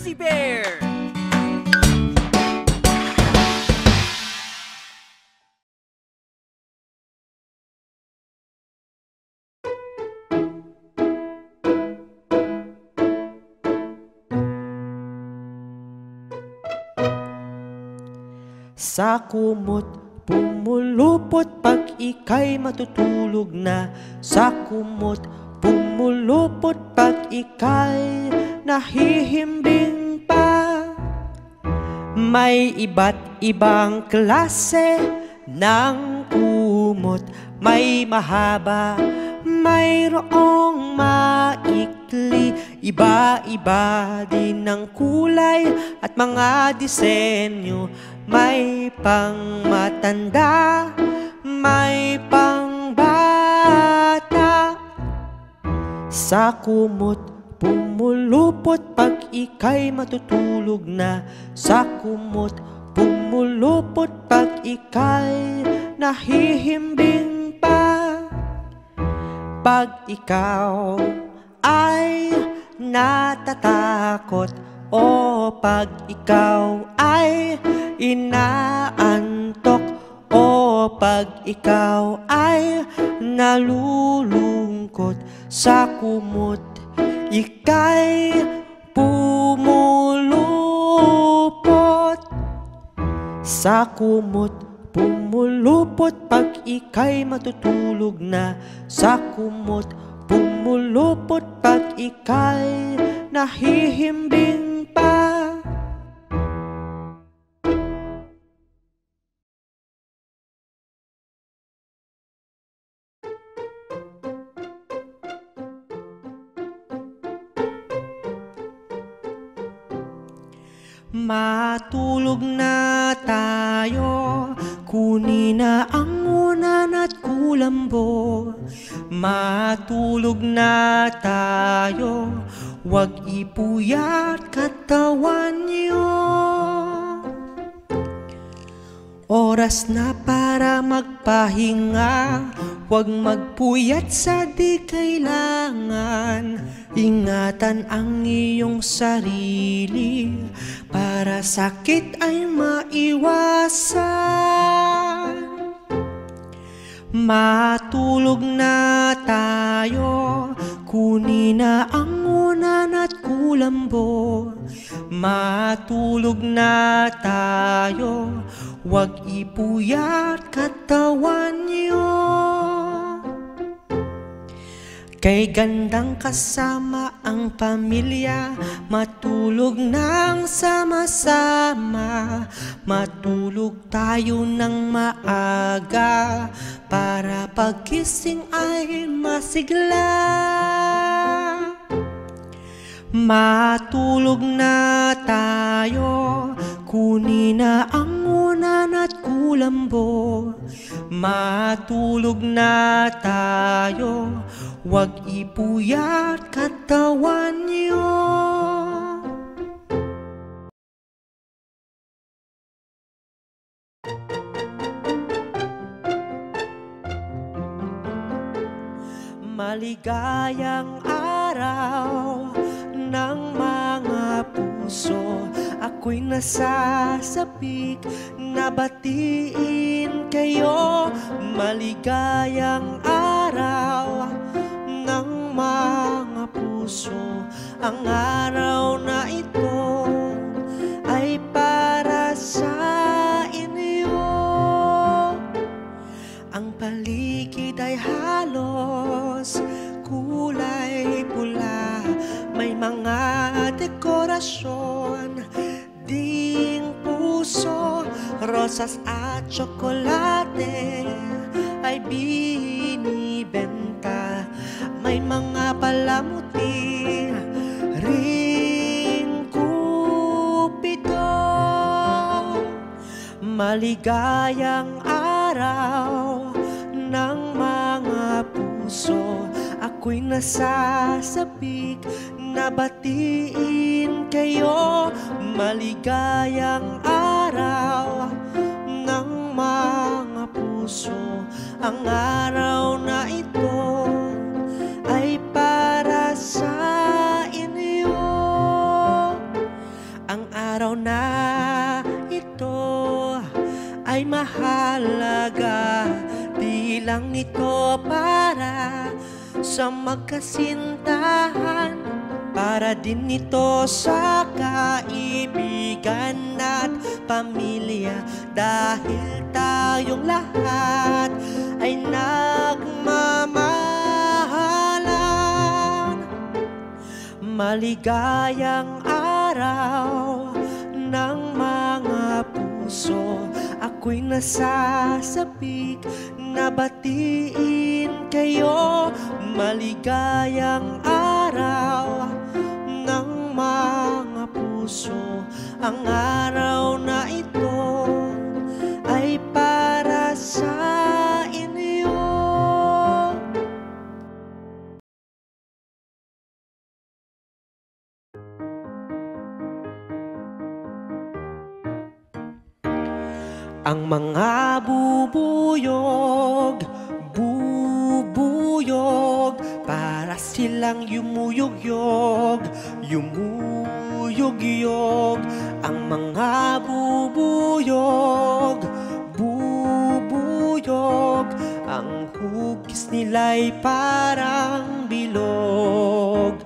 Fuzzy Bear! Sa kumot pumulupot pag ika'y matutulog na. Sa kumot pumulupot pag ika'y nahihimbing pa. May iba't ibang klase ng kumot. May mahaba, mayroong maikli. Iba-iba din ang kulay at mga disenyo. May pang matanda, may pang bata. Sa kumot pumulupot pag ika'y matutulog na. Sa kumot pumulupot pag ika'y nahihimbing pa. Pag ikaw ay natatakot o pag ikaw ay inaantok o pag ikaw ay nalulungkot, sa kumot ika'y pumulupot. Sa kumot pumulupot pag ika'y matutulog na. Sa kumot pumulupot pag ika'y nahihimbing pa. Matulog na tayo, kunin na ang unan at kulambo. Matulog na tayo, huwag ipuyat katawan niyo. Oras na para magpahinga, huwag magpuyat sa di kailangan. Ingatan ang iyong sarili para sakit ay maiwasan. Matulog na tayo, kunin na ang unan at kulambo. Matulog na tayo, huwag ipuyat katawan niyo. Kay gandang kasama ang pamilya, matulog nang sama-sama. Matulog tayo ng maaga para pagkising ay masigla. Matulog na tayo, kunin na ang unan at kulambo. Matulog na tayo, huwag ipuyat katawan niyo. Maligayang araw ng mga puso, ako'y nasasabik na batiin kayo. Maligayang araw ng mga puso, ang araw na ito ay para sa inyo. Ang paligid ay halos kulay pula, may mga dekorasyon ding puso, rosas at tsokolate ay binibenta. May mga palamuti ring kupido. Maligayang araw ng mga puso, ako'y nasasabik na batiin kayo. Maligayang araw ng mga puso, ang araw na ito ay para sa inyo. din ito para sa magkasintahan, para din ito sa kaibigan at pamilya, dahil tayong lahat ay nagmamahalan. Maligayang araw ng mga puso, ako'y nasasabik na batiin kayo. Maligayang araw ng mga puso, ang araw na ito ay para sa inyo. Ang mga bubuyog, bubuyog, para silang yumuyog-yog, yumuyog-yog. Ang mga bubuyog, bubuyog, ang hugis nila'y parang bilog.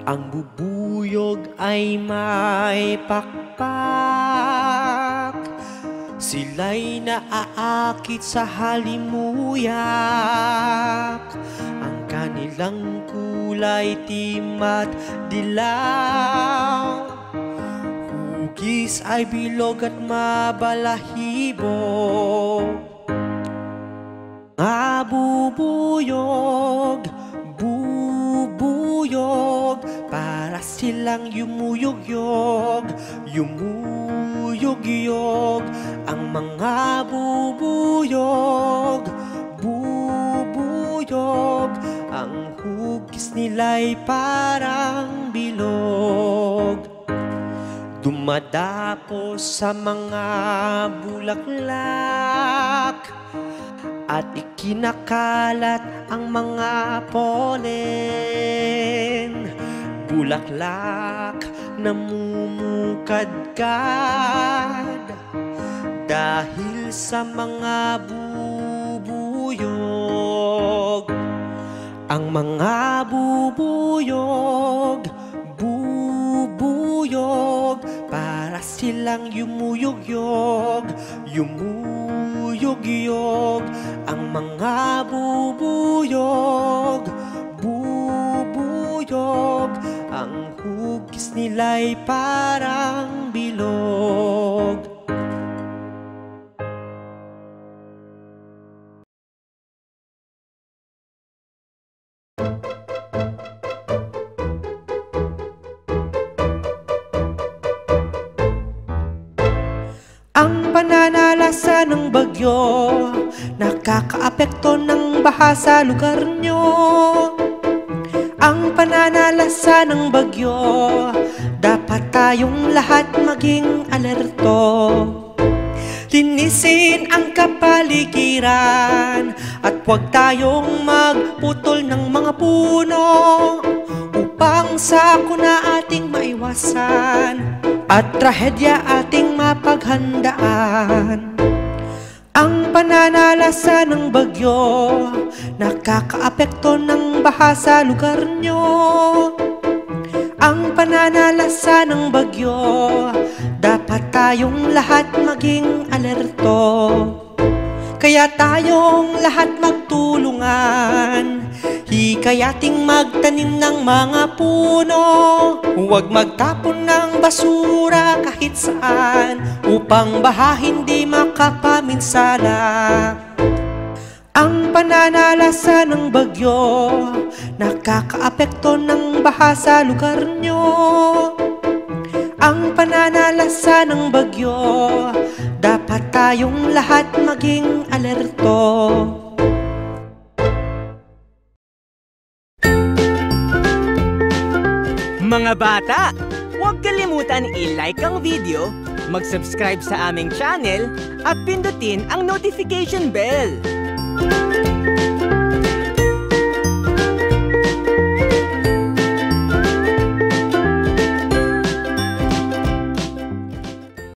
Ang bubuyog ay may pakpak, sila'y naaakit sa halimuyak. Ang kanilang kulay itim at dilaw, hugis ay bilog at mabalahibo. Mga bubuyog, bubuyog, para silang yumuyog-yog, yumuyog-yog. Ang mga bubuyog, bubuyog, ang hugis nila'y parang bilog. Dumadapo sa mga bulaklak at ikinakalat ang mga polen. Bulaklak namumukadkad dahil sa mga bubuyog. Ang mga bubuyog, bubuyog, para silang yumuyog-yog, yumuyog-yog. Ang mga bubuyog, bubuyog, ang hugis nila'y parang bilog. Ang pananalasa ng bagyo, nakakaapekto ng baha sa lugar nyo. Ang pananalasa ng bagyo, dapat tayong lahat maging alerto. Linisin ang kapaligiran at huwag tayong magputol ng mga puno, upang sakuna ating maiwasan at trahedya ating mapaghandaan. Ang pananalasa ng bagyo, nakakaapekto ng baha sa lugar nyo. Ang pananalasa ng bagyo, dapat tayong lahat maging alerto. Kaya tayong lahat magtulungan, hikayating magtanim ng mga puno. Huwag magtapon ng basura kahit saan, upang baha hindi makapaminsala. Ang pananalasa ng bagyo, nakakaapekto ng baha sa lugar nyo. Ang pananalasa ng bagyo, dapat tayong lahat maging alerto. Mga bata, huwag kalimutan i-like ang video, mag-subscribe sa aming channel at pindutin ang notification bell.